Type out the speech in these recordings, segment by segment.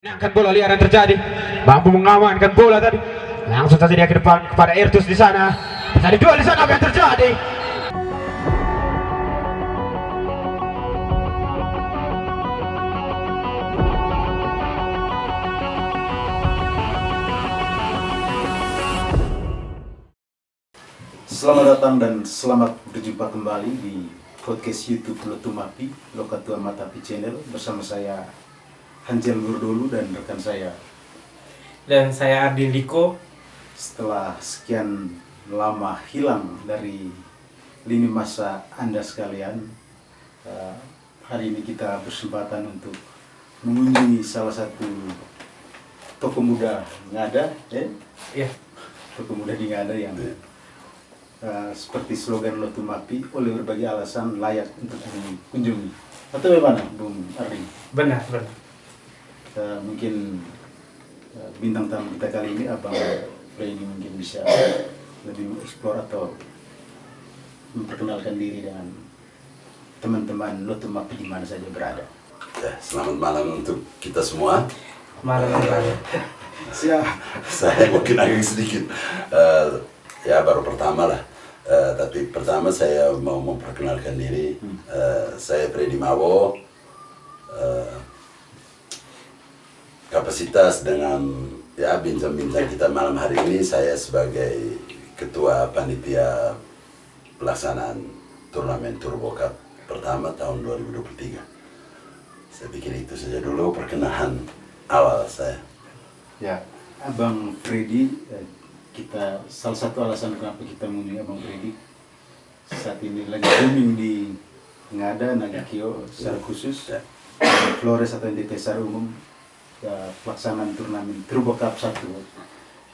Angkat bola liar yang terjadi, mampu mengamankan bola tadi. Langsung saja dia ke depan kepada Ertus di sana. Tadi duel di sana, apa yang terjadi? Selamat datang dan selamat berjumpa kembali di podcast YouTube Lotumapi, Lokatua Matapi Channel, bersama saya Hanjel Gurdolu dan rekan saya. Dan saya Ardin Diko. Setelah sekian lama hilang dari lini masa Anda sekalian, hari ini kita bersempatan untuk mengunjungi salah satu toko muda Ngada, Ya, toko muda di Ngada yang seperti slogan Lotumapi, oleh berbagai alasan layak untuk dikunjungi. Atau bagaimana, Bung Ardin? benar. Mungkin bintang tamu kita kali ini Abang Freddy mungkin bisa lebih mengeksplor atau memperkenalkan diri dengan teman-teman Lotumapi di mana saja berada. Ya, selamat malam untuk kita semua. Malam. Siap. Saya mungkin agak sedikit, ya baru pertama lah. Tapi pertama saya mau memperkenalkan diri. Saya Freddy Mawo. Kapasitas dengan ya bincang-bincang kita malam hari ini, saya sebagai ketua panitia pelaksanaan turnamen Turbo Cup pertama tahun 2023. Saya pikir itu saja dulu perkenalan awal saya. Ya, Abang Freddy, kita salah satu alasan kenapa kita mengunjungi Abang Freddy saat ini lagi booming di Ngada, Nagikio secara khusus, Flores atau NTT secara umum. Pelaksanaan turnamen Turbo Cup 1,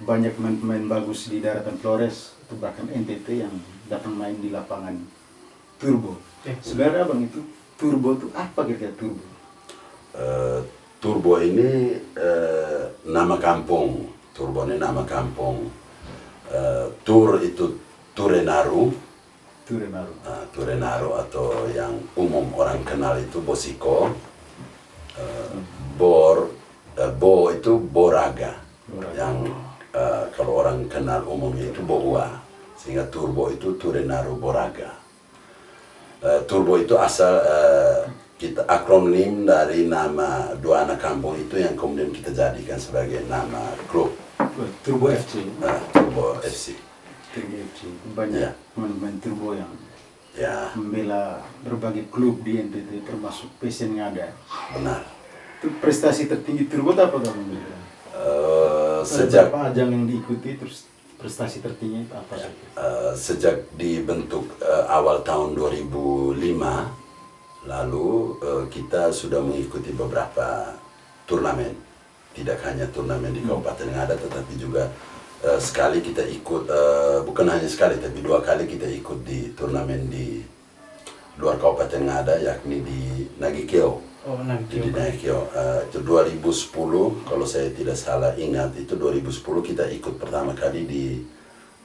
banyak pemain-pemain bagus di daratan Flores atau bahkan NTT yang datang main di lapangan Turbo. Sebenarnya Abang, itu Turbo itu apa kira-kira Turbo? Turbo ini nama kampung. Turbo ini nama kampung. Tur itu Turenaru. Turenaru atau yang umum orang kenal itu Bosiko. Bo itu Boraga. Yang kalau orang kenal umumnya itu Bohua. Sehingga Turbo itu Turenaru Boraga. Turbo itu asal kita akronim dari nama dua anak kampung itu yang kemudian kita jadikan sebagai nama klub. Turbo FC. Turbo FC. Turbo FC. Banyak pemain-pemain Turbo yang Ya, membela berbagai klub di NTT termasuk PSN Ngada. benar. Itu prestasi tertinggi Turbo itu apa kamu? Sejak Berapa ajang yang diikuti, terus prestasi tertinggi itu apa saja? sejak dibentuk awal tahun 2005 lalu kita sudah mengikuti beberapa turnamen. Tidak hanya turnamen di Kabupaten Ngada, tetapi juga sekali kita ikut, bukan hanya sekali tapi dua kali kita ikut di turnamen di luar Kabupaten Ngada, yakni di Nagikio. Oh, nanti. Di Nagikio itu 2010 kalau saya tidak salah ingat, itu 2010 kita ikut pertama kali di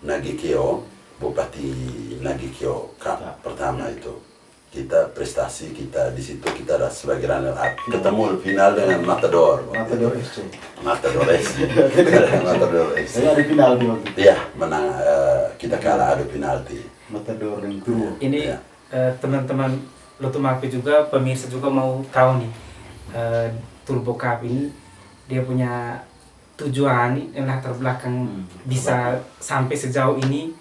Nagikio, Bupati Nagikio Cup pertama itu. Kita prestasi kita di situ, kita sebagai runner up, ketemu final dengan Matador. Matador FC. Matador FC. Matador FC. Saya ada final di waktu itu. Iya, menang, kita kalah adu penalti. Matador dan Turbo. Ini Ya. teman-teman Lotumapi juga, pemirsa juga mau tahu nih, Turbo Cup ini dia punya tujuan dan latar belakang bisa sampai sejauh ini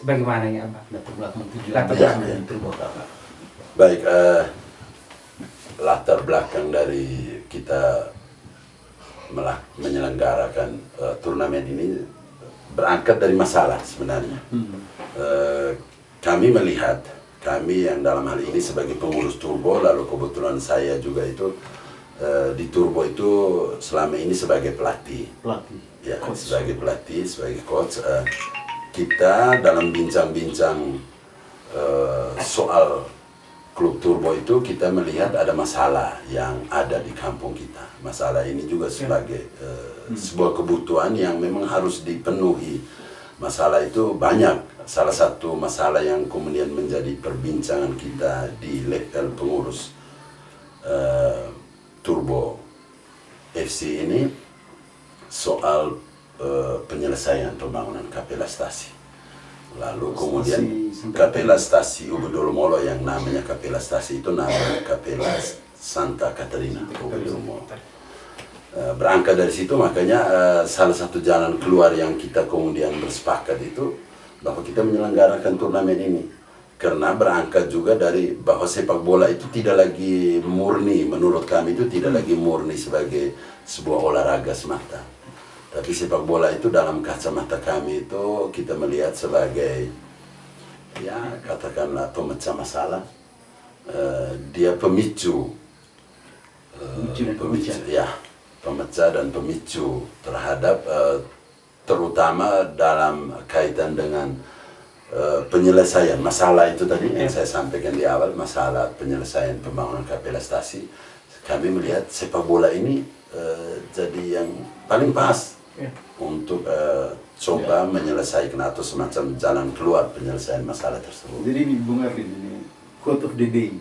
bagaimana ya, Abang? Latar belakang tujuan Latar belakang. dari Turbo Cup. Baik, latar belakang dari kita menyelenggarakan turnamen ini berangkat dari masalah sebenarnya. Kami melihat, kami yang dalam hal ini sebagai pengurus Turbo, lalu kebetulan saya juga itu di Turbo itu selama ini sebagai pelatih. Ya, Coach. sebagai pelatih, sebagai coach. Kita dalam bincang-bincang soal klub Turbo itu, kita melihat ada masalah yang ada di kampung kita. Masalah ini juga sebagai sebuah kebutuhan yang memang harus dipenuhi. Masalah itu banyak. Salah satu masalah yang kemudian menjadi perbincangan kita di level pengurus Turbo FC ini soal penyelesaian pembangunan Kapela Stasi. Lalu kemudian Kapela Stasi Ubudul Molo yang namanya Kapela Stasi itu namanya Kapela Santa Caterina Ubudul Molo. Berangkat dari situ makanya salah satu jalan keluar yang kita kemudian bersepakat itu bahwa kita menyelenggarakan turnamen ini. Karena berangkat juga dari bahwa sepak bola itu tidak lagi murni, menurut kami itu tidak lagi murni sebagai sebuah olahraga semata. Tapi sepak bola itu dalam kacamata kami itu kita melihat sebagai, ya katakanlah pemecah masalah, dia pemicu, ya pemecah dan pemicu terhadap terutama dalam kaitan dengan penyelesaian masalah itu tadi yang saya sampaikan di awal, masalah penyelesaian pembangunan Kapela Stasi. Kami melihat sepak bola ini jadi yang paling pas untuk coba menyelesaikan atau semacam jalan keluar penyelesaian masalah tersebut. Jadi ini Bung Arvin, ini quote of the day.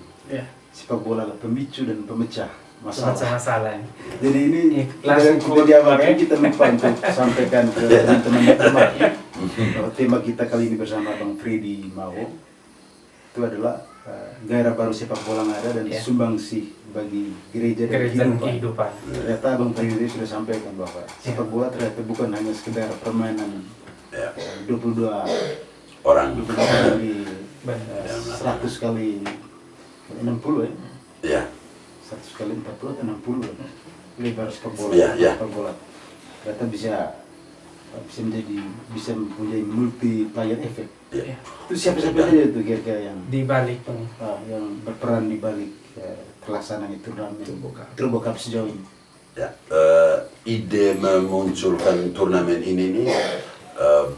Sepak bola adalah pemicu dan pemecah masalah. Jadi ini langsung kita diamalkan, kita lupa untuk sampaikan ke teman-teman bahwa tema kita kali ini bersama Bang Freddy Mau itu adalah gairah baru sepak bola ngada dan sumbangsi bagi gereja dan kehidupan. Ternyata Bang Freddy sudah sampaikan bahwa sepak bola ternyata bukan hanya sekedar permainan 22 orang di 100 kali 60 ya. 100 kali 40 atau 60 lebar sepak bola. Sepak bola ternyata bisa mempunyai multiplier effect. Itu siapa-siapa saja itu kira-kira yang di balik yang berperan di balik pelaksanaan turnamen Turbo Cup sejauh ini. Ide memunculkan turnamen ini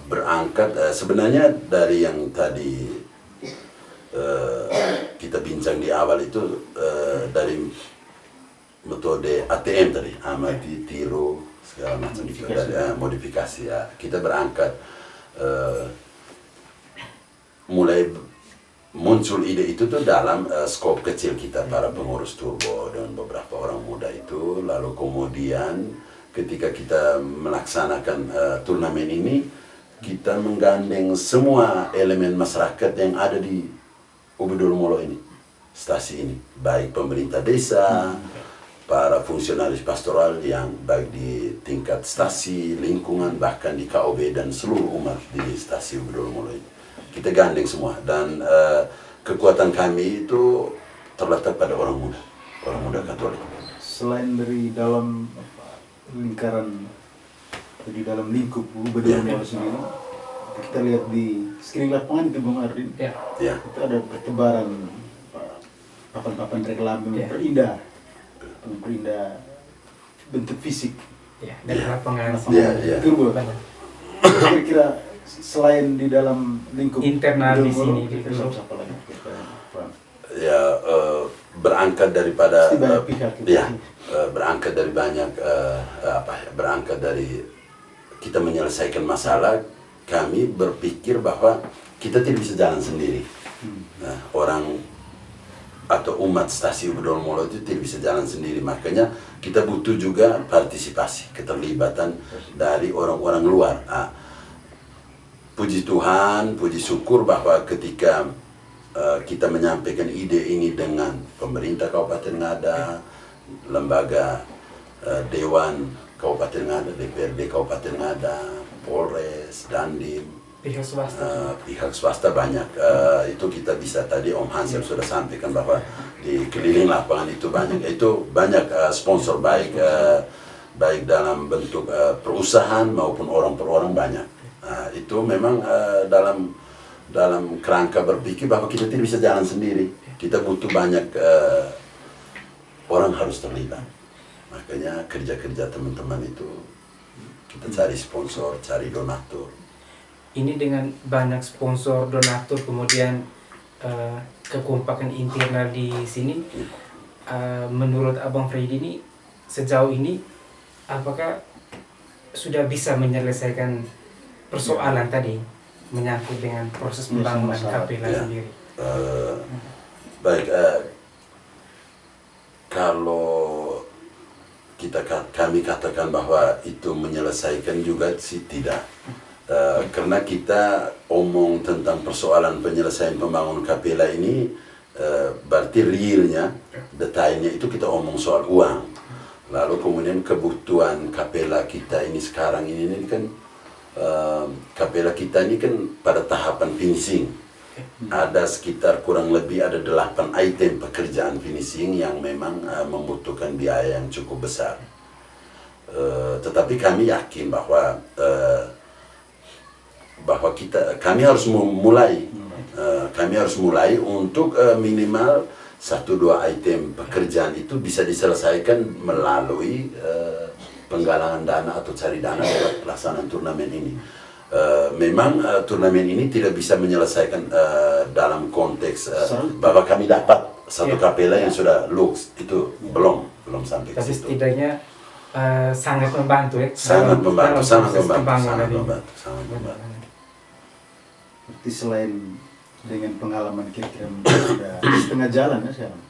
berangkat sebenarnya dari yang tadi kita bincang di awal itu dari metode ATM tadi, amati, tiru, segala macam itu dari modifikasi ya. Kita berangkat mulai muncul ide itu tuh dalam skop kecil kita para pengurus Turbo dan beberapa orang muda itu. Lalu kemudian ketika kita melaksanakan turnamen ini, kita menggandeng semua elemen masyarakat yang ada di Ubudul Molo ini, stasi ini, baik pemerintah desa, para fungsionaris pastoral yang baik di tingkat stasi, lingkungan, bahkan di KOB dan seluruh umat di stasi Ubudul Molo ini. Kita gandeng semua dan kekuatan kami itu terletak pada orang muda Katolik. Selain dari dalam lingkaran, di dalam lingkup Ubudul Molo sendiri, kita lihat di screen lapangan itu Bung Ardin, itu ada pertebaran papan-papan reklame memperindah bentuk fisik dari lapangan Turbo. Kira-kira selain di dalam lingkup internal di sini apa lagi? Berangkat daripada pihak berangkat dari banyak berangkat dari kita menyelesaikan masalah. Kami berpikir bahwa kita tidak bisa jalan sendiri. Nah, orang atau umat stasi Ubudul Molo itu tidak bisa jalan sendiri. Makanya kita butuh juga partisipasi, keterlibatan dari orang-orang luar. Puji Tuhan, puji syukur bahwa ketika kita menyampaikan ide ini dengan pemerintah Kabupaten Ngada, lembaga Dewan Kabupaten Ngada, DPRD Kabupaten Ngada, Polres, Dandim, pihak swasta banyak. Itu kita bisa tadi Om Hansel sudah sampaikan bahwa di keliling lapangan itu banyak sponsor baik dalam bentuk perusahaan maupun orang per orang banyak. Itu memang dalam kerangka berpikir bahwa kita tidak bisa jalan sendiri. Kita butuh banyak orang harus terlibat. Makanya kerja-kerja teman-teman itu kita cari sponsor, cari donatur. Ini dengan banyak sponsor, donatur, kemudian kekompakan internal di sini, menurut Abang Freddy ini sejauh ini apakah sudah bisa menyelesaikan persoalan tadi menyangkut dengan proses pembangunan Kapela sendiri? Baik, kalau kami katakan bahwa itu menyelesaikan juga sih tidak. Karena kita omong tentang persoalan penyelesaian pembangunan Capella ini, berarti realnya, detailnya itu kita omong soal uang. Lalu kemudian kebutuhan Capella kita ini sekarang ini kan, Capella kita ini kan pada tahapan finishing. Ada sekitar kurang lebih ada 8 item pekerjaan finishing yang memang membutuhkan biaya yang cukup besar. Tetapi kami yakin bahwa kami harus memulai, kami harus mulai untuk minimal 1-2 item pekerjaan itu bisa diselesaikan melalui penggalangan dana atau cari dana buat pelaksanaan turnamen ini. Memang turnamen ini tidak bisa menyelesaikan dalam konteks bahwa kami dapat satu Capella yang sudah lux, itu belum sampai ke Tapi situ. setidaknya sangat membantu ya. Sangat membantu, sangat proses membantu, pembangunan sangat ini. membantu, sangat membantu. Berarti selain dengan pengalaman kira-kira sudah setengah jalan ya sekarang,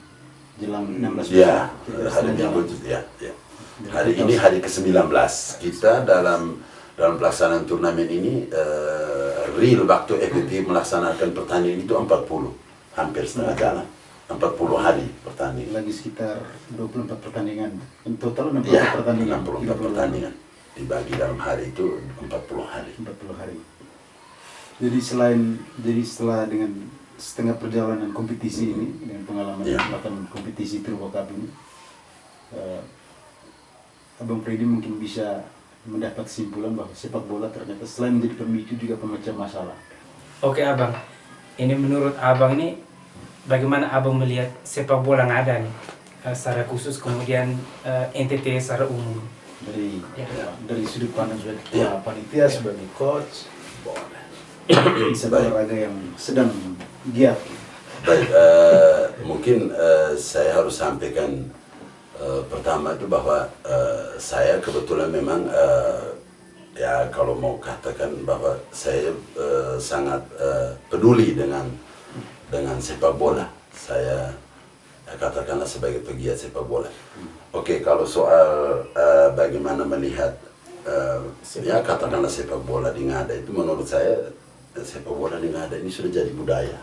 jelang 16 Ya, kira-kira hari setengah Minggu jalan. itu ya. Hari ini hari ke-19 kita dalam pelaksanaan turnamen ini, real waktu efektif melaksanakan pertandingan itu 40, hampir setengah jalan, 40 hari pertandingan. Lagi sekitar 24 pertandingan, in total 64 Ya, pertandingan, 64 pertandingan dibagi dalam hari itu 40 hari. 40 hari. Jadi setelah dengan setengah perjalanan kompetisi ini, dengan pengalaman Ya. melakukan kompetisi Turbo Cup ini, Abang Freddy mungkin bisa mendapat kesimpulan bahwa sepak bola ternyata selain menjadi pemicu juga pemecah masalah. Oke Abang, ini menurut Abang ini bagaimana Abang melihat sepak bola yang ada nih secara khusus, kemudian NTT secara umum? Dari sudut pandang sebagai ketua panitia, sebagai coach, sepak olahraga yang sedang giat. Baik, mungkin saya harus sampaikan pertama itu bahwa saya kebetulan memang ya kalau mau katakan bahwa saya sangat peduli dengan sepak bola. Saya katakanlah sebagai pegiat sepak bola. Oke, kalau soal bagaimana melihat ya katakanlah sepak bola di Ngada itu, menurut saya sepak bola di Ngada ini sudah jadi budaya.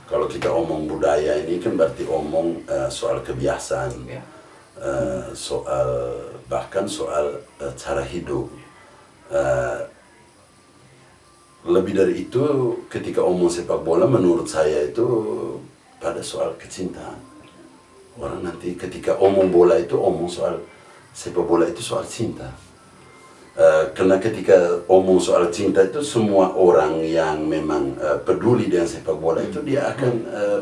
Kalau kita omong budaya ini kan berarti omong soal kebiasaan, bahkan soal cara hidup. Lebih dari itu, ketika omong sepak bola menurut saya itu pada soal kecintaan. Orang nanti ketika omong bola itu omong soal sepak bola itu soal cinta. Karena ketika omong soal cinta itu, semua orang yang memang peduli dengan sepak bola itu dia akan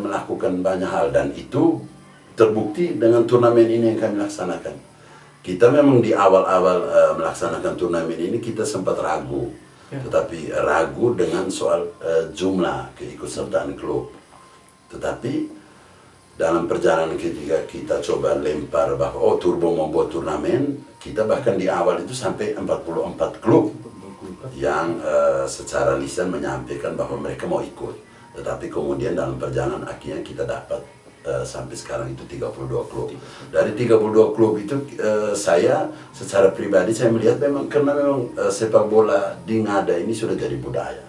melakukan banyak hal, dan itu terbukti dengan turnamen ini yang kami laksanakan. Kita memang di awal-awal melaksanakan turnamen ini kita sempat ragu, tetapi ragu dengan soal jumlah keikutsertaan klub. Tetapi dalam perjalanan ketika kita coba lempar bahwa Turbo mau buat turnamen, kita bahkan di awal itu sampai 44 klub yang secara lisan menyampaikan bahwa mereka mau ikut. Tetapi kemudian dalam perjalanan akhirnya kita dapat sampai sekarang itu 32 klub. Dari 32 klub itu saya secara pribadi saya melihat memang karena memang sepak bola di Ngada ini sudah jadi budaya,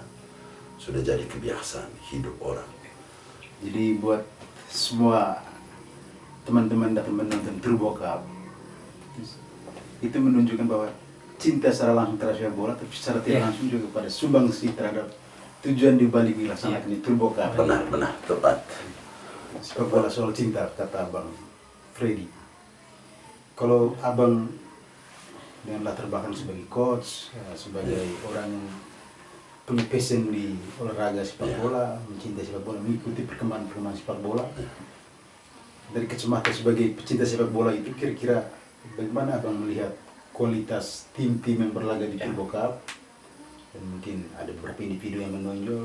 sudah jadi kebiasaan hidup orang. Jadi buat semua teman-teman datang menonton Turbo Cup, itu menunjukkan bahwa cinta secara langsung terhadap sepak bola, tapi secara tidak langsung juga pada sumbangsi terhadap tujuan dibalik dilaksanakan di Turbo Cup. Benar, tepat. Sepak bola soal cinta, kata Abang Freddy. Kalau Abang dengan latar belakang sebagai coach, sebagai orang yang punya passion di olahraga sepak bola, mencintai sepak bola, mengikuti perkembangan sepak bola, dari kacamata sebagai pecinta sepak bola itu, kira-kira bagaimana Abang melihat kualitas tim-tim yang berlaga di Turbo Cup? Dan mungkin ada beberapa individu yang menonjol,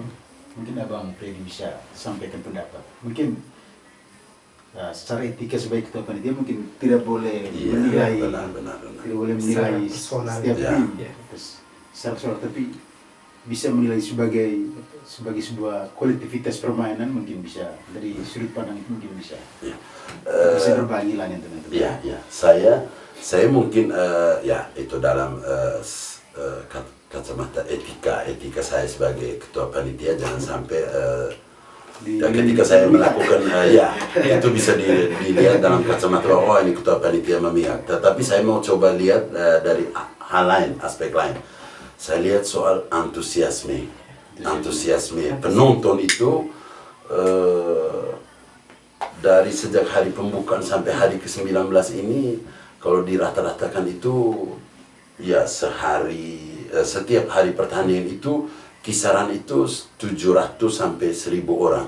mungkin Abang Freddy bisa sampaikan pendapat. Mungkin secara etika sebagai ketua panitia mungkin tidak boleh menilai, benar. tidak boleh menilai Secara personal. setiap Ya. tim secara personal, tapi bisa menilai sebagai sebuah kolektivitas permainan, mungkin bisa dari sudut pandang itu mungkin bisa bisa berbagi lah dengan teman-teman. Ya, ya. Saya mungkin ya itu dalam kacamata etika saya sebagai ketua panitia, jangan sampai ya, ketika saya melakukan ya itu bisa dilihat dalam kacamata oh ini ketua panitia memihak. Tetapi saya mau coba lihat dari hal lain, aspek lain. Saya lihat soal antusiasme penonton itu dari sejak hari pembukaan sampai hari ke-19 ini, kalau dirata-ratakan itu ya setiap hari pertandingan itu kisaran itu 700 sampai 1.000 orang.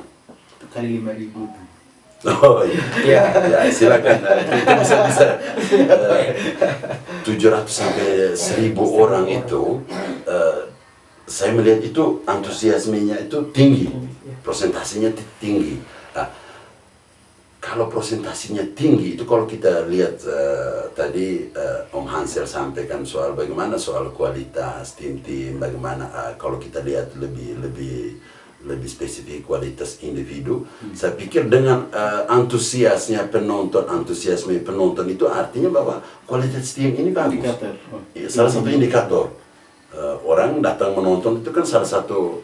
Kali 5.000 tuh. Oh iya, ya silakan itu bisa 700 sampai 1.000 orang itu saya melihat itu antusiasmenya itu tinggi, presentasinya tinggi. Nah, kalau presentasinya tinggi itu kalau kita lihat tadi Om Hansel sampaikan soal bagaimana soal kualitas tim, bagaimana kalau kita lihat lebih spesifik kualitas individu. Saya pikir dengan antusiasme penonton itu artinya bahwa kualitas tim ini bagus. Indikator. Salah satu indikator. Orang datang menonton itu kan salah satu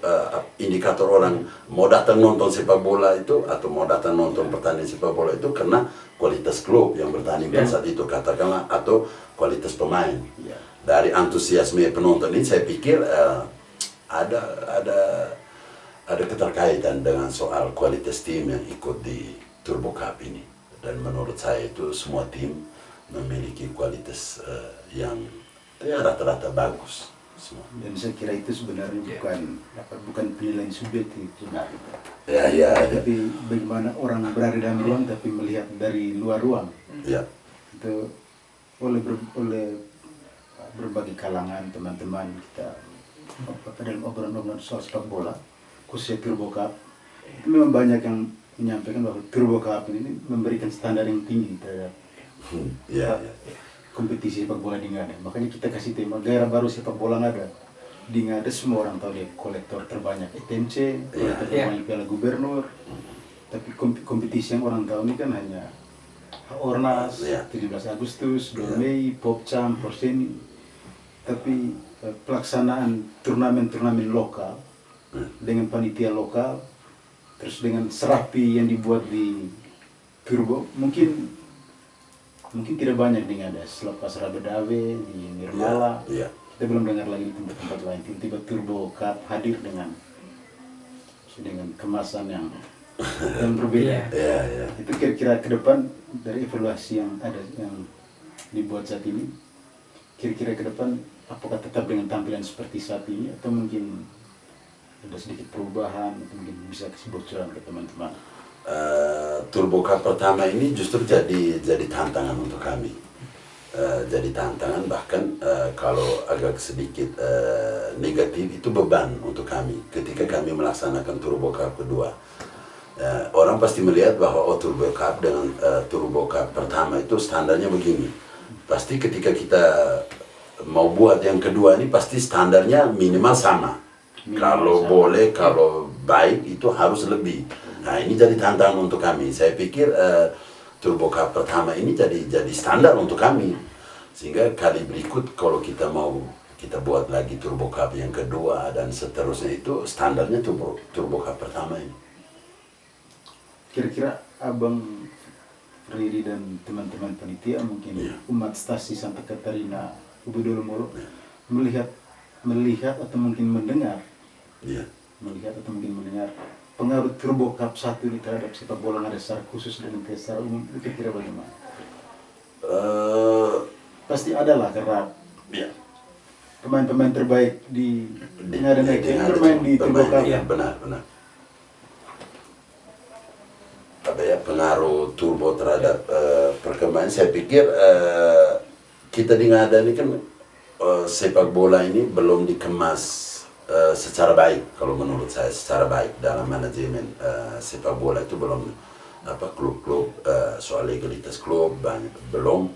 indikator orang mau datang nonton sepak bola itu atau mau datang nonton pertandingan sepak bola itu karena kualitas klub yang bertanding pada saat itu katakanlah atau kualitas pemain. Dari antusiasme penonton ini saya pikir ada keterkaitan dengan soal kualitas tim yang ikut di Turbo Cup ini, dan menurut saya itu semua tim memiliki kualitas yang ya rata-rata bagus semua. Dan saya kira itu sebenarnya bukan penilaian subjektif benar. Ya. Tapi bagaimana orang berada dalam ruang tapi melihat dari luar ruang. Ya. Itu oleh berbagai kalangan teman-teman kita dalam obrolan soal sepak bola, khususnya Turbo Cup, itu memang banyak yang menyampaikan bahwa Turbo Cup ini memberikan standar yang tinggi terhadap kompetisi sepak bola di Ngada. Makanya kita kasih tema daerah baru sepak bola Ngada. Di Ngada semua orang tahu dia kolektor terbanyak ETMC, kolektor terbanyak Piala Gubernur. Tapi kompetisi yang orang tahu ini kan hanya Ornas, 17 Agustus, 2 Mei, Popcam, Porseni. Tapi pelaksanaan turnamen-turnamen lokal dengan panitia lokal, terus dengan serapi yang dibuat di Turbo, mungkin tidak banyak nih ada selepas Rabedawe di Nirmala. Kita belum dengar lagi di tempat-tempat lain. Tiba-tiba Turbo Cup hadir dengan kemasan yang berbeda. Itu kira-kira ke depan dari evaluasi yang dibuat saat ini, kira-kira ke depan apakah tetap dengan tampilan seperti saat ini atau mungkin ada sedikit perubahan, atau mungkin bisa kasih bocoran ke teman-teman? Turbo Cup pertama ini justru jadi tantangan untuk kami. Jadi tantangan, bahkan kalau agak sedikit negatif itu beban untuk kami ketika kami melaksanakan Turbo Cup kedua. Orang pasti melihat bahwa Turbo Cup dengan Turbo Cup pertama itu standarnya begini. Pasti ketika kita mau buat yang kedua ini pasti standarnya minimal sama. Kalau boleh, kalau baik itu harus lebih. Nah ini jadi tantangan untuk kami. Saya pikir Turbo Cup pertama ini jadi standar untuk kami. Sehingga kali berikut kalau kita buat lagi Turbo Cup yang kedua dan seterusnya itu standarnya Turbo Cup pertama ini. Kira-kira Abang Riri dan teman-teman panitia, mungkin umat stasi Santa Catarina Ubudolo Moro melihat atau mungkin mendengar pengaruh Turbo Cup 1 ini terhadap sepak bola Ngada secara khusus dan secara umum, itu kira-kira bagaimana? Pasti ada lah, karena pemain-pemain terbaik di Ngada bermain di Turbo Cup. Benar. Apa ya pengaruh Turbo terhadap perkembangan? Saya pikir kita di Ngada ini kan sepak bola ini belum dikemas secara baik, kalau menurut saya secara baik dalam manajemen sepak bola itu belum klub-klub soal legalitas klub belum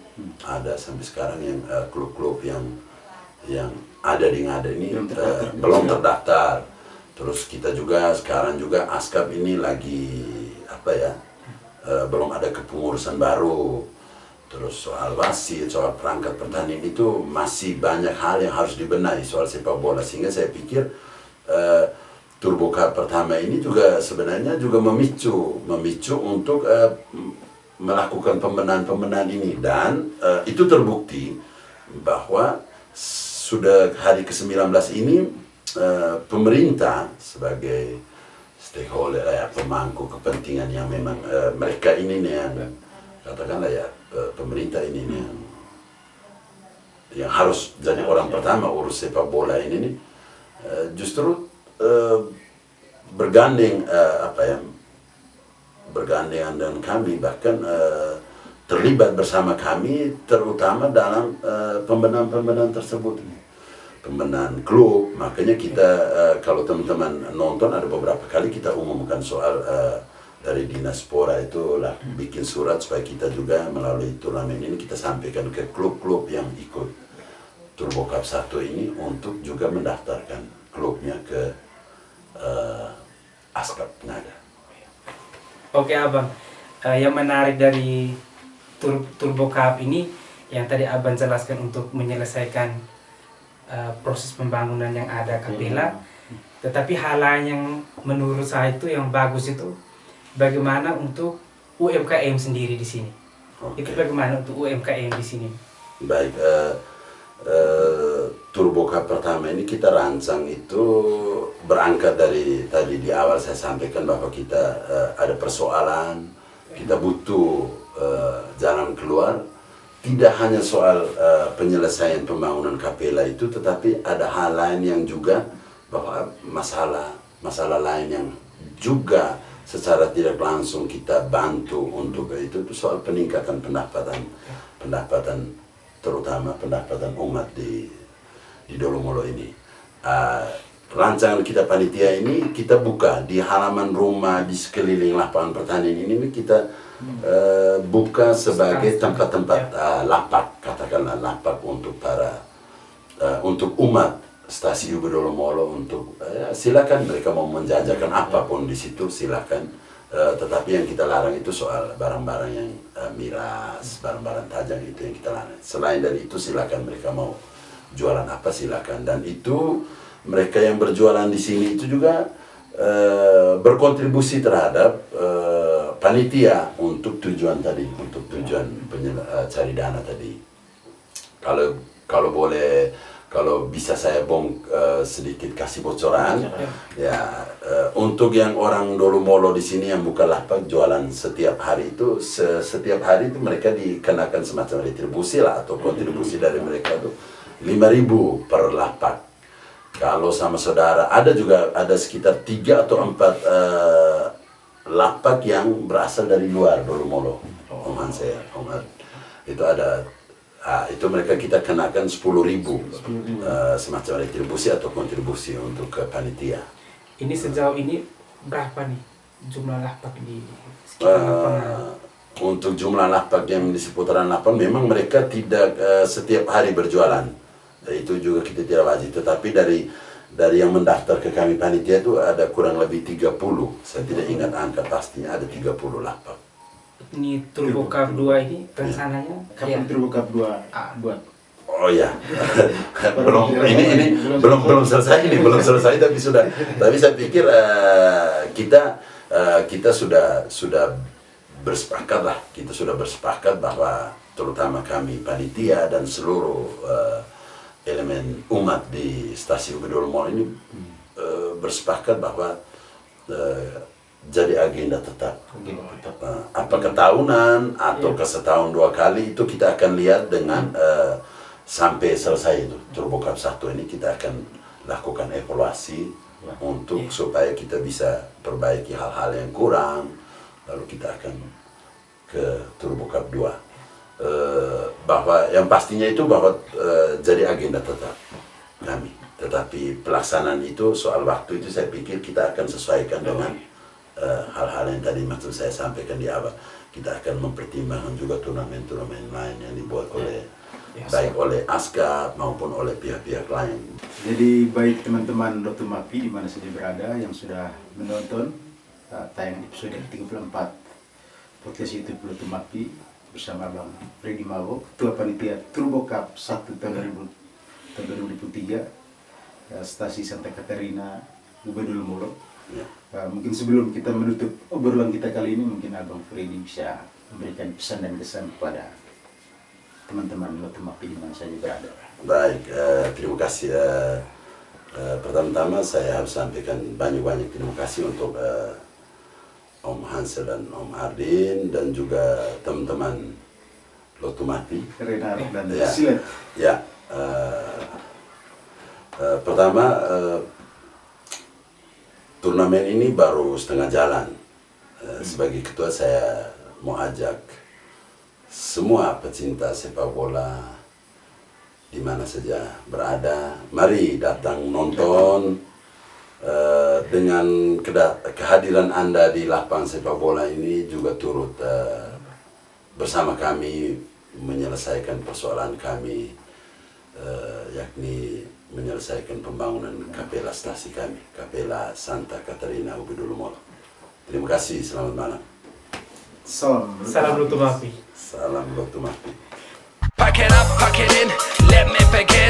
ada sampai sekarang yang klub-klub yang yang ada di Ngada ini Belum terdaftar. belum terdaftar. Terus kita juga sekarang juga Askap ini lagi apa ya, belum ada kepengurusan baru. Terus soal wasit, soal perangkat pertandingan itu masih banyak hal yang harus dibenahi soal sepak bola, sehingga saya pikir Turbo Cup pertama ini juga sebenarnya juga memicu untuk melakukan pembenahan ini, dan itu terbukti bahwa sudah hari ke-19 ini pemerintah sebagai stakeholder pemangku kepentingan yang memang mereka ini nih yang katakanlah ya pemerintah ini nih yang harus jadi orang pertama urus sepak bola ini nih justru bergandeng bergandengan dengan kami, bahkan terlibat bersama kami terutama dalam pembenahan tersebut, pembenahan klub. Makanya kita kalau teman-teman nonton ada beberapa kali kita umumkan soal dari Dinaspora itu lah bikin surat supaya kita juga melalui turnamen ini kita sampaikan ke klub-klub yang ikut Turbo Cup 1 ini untuk juga mendaftarkan klubnya ke Askap Ngada. Oke Abang, yang menarik dari Turbo Cup ini yang tadi Abang jelaskan untuk menyelesaikan proses pembangunan yang ada Kapela, tetapi hal lain yang menurut saya itu yang bagus itu bagaimana untuk UMKM sendiri di sini. Oke. Itu bagaimana untuk UMKM di sini? Baik, Turbo Cup pertama ini kita rancang itu berangkat dari tadi di awal saya sampaikan bahwa kita ada persoalan, kita butuh jalan keluar. Tidak hanya soal penyelesaian pembangunan Kapela itu, tetapi ada hal lain yang juga bahwa masalah lain yang juga secara tidak langsung kita bantu untuk itu soal peningkatan pendapatan terutama pendapatan umat di Dolomolo ini. Rancangan kita panitia ini kita buka di halaman rumah di sekeliling lapangan pertandingan ini kita buka sebagai tempat-tempat lapak, katakanlah lapak untuk untuk umat stasiun Dolomolo untuk silakan mereka mau menjajakan apapun di situ silakan, tetapi yang kita larang itu soal barang-barang yang miras, barang-barang tajam itu yang kita larang. Selain dari itu silakan mereka mau jualan apa silakan, dan itu mereka yang berjualan di sini itu juga berkontribusi terhadap panitia untuk tujuan tadi, untuk tujuan cari dana tadi. Kalau boleh, kalau bisa saya sedikit kasih bocoran, ya untuk yang orang Dolomolo di sini yang buka lapak jualan setiap hari itu, setiap hari itu mereka dikenakan semacam retribusi lah atau kontribusi dari mereka itu 5.000 per lapak. Kalau sama saudara ada sekitar 3 atau 4 lapak yang berasal dari luar Dolomolo. Oman saya, itu ada. Itu mereka kita kenakan 10.000 semacam retribusi atau kontribusi untuk ke panitia. Ini sejauh ini berapa nih jumlah lapak di sekitar lapangan? Untuk jumlah lapak yang di seputaran lapangan memang mereka tidak setiap hari berjualan. Itu juga kita tidak wajib, tetapi dari yang mendaftar ke kami panitia itu ada kurang lebih 30. Saya tidak ingat angka pastinya, ada 30 lapak. Ini Turbo Cup 2 ini rencananya Kapan Turbo Cup 2 buat? Oh ya, ini belum selesai, tapi saya pikir kita sudah bersepakat lah, bahwa terutama kami panitia dan seluruh elemen umat di stasiun Dolomolo ini bersepakat bahwa jadi agenda tetap. Apakah tahunan atau setahun 2 kali itu kita akan lihat dengan sampai selesai itu Turbo Cup 1 ini kita akan lakukan evaluasi untuk supaya kita bisa perbaiki hal-hal yang kurang, lalu kita akan ke Turbo Cup 2. Bahwa yang pastinya itu bahwa jadi agenda tetap kami, tetapi pelaksanaan itu soal waktu itu saya pikir kita akan sesuaikan dengan hal-hal yang tadi maksud saya sampaikan di awal. Kita akan mempertimbangkan juga turnamen-turnamen lain yang dibuat oleh baik oleh ASKAP maupun oleh pihak-pihak lain. Jadi baik teman-teman Lotu Mapi di mana saja berada yang sudah menonton tayang episode 34 podcast YouTube Lotu Mapi bersama Bang Freddy Mawo, Ketua Panitia Turbo Cup 1 tahun 2003, Stasi Santa Catarina, Ubedul Molo. Ya. Mungkin sebelum kita menutup obrolan kita kali ini, mungkin Abang Freddy bisa memberikan pesan dan kesan kepada teman-teman Lotu Mapi di mana saja berada. Baik, terima kasih. Pertama-tama saya harus sampaikan banyak-banyak terima kasih untuk Om Hansel dan Om Ardin dan juga teman-teman Lotu Mapi. Renar dan Ya. Silet. Ya, pertama turnamen ini baru setengah jalan. Sebagai ketua saya mau ajak semua pecinta sepak bola di mana saja berada, mari datang nonton. Dengan kehadiran Anda di lapangan sepak bola ini juga turut bersama kami menyelesaikan persoalan kami, yakni menyelesaikan pembangunan kapela stasi kami, Kapela Santa Catarina Ubedul Molo. Terima kasih, selamat malam. Salam Lotu Mapi. Salam Lotu Mapi. Pack it up, pack it in, let me begin.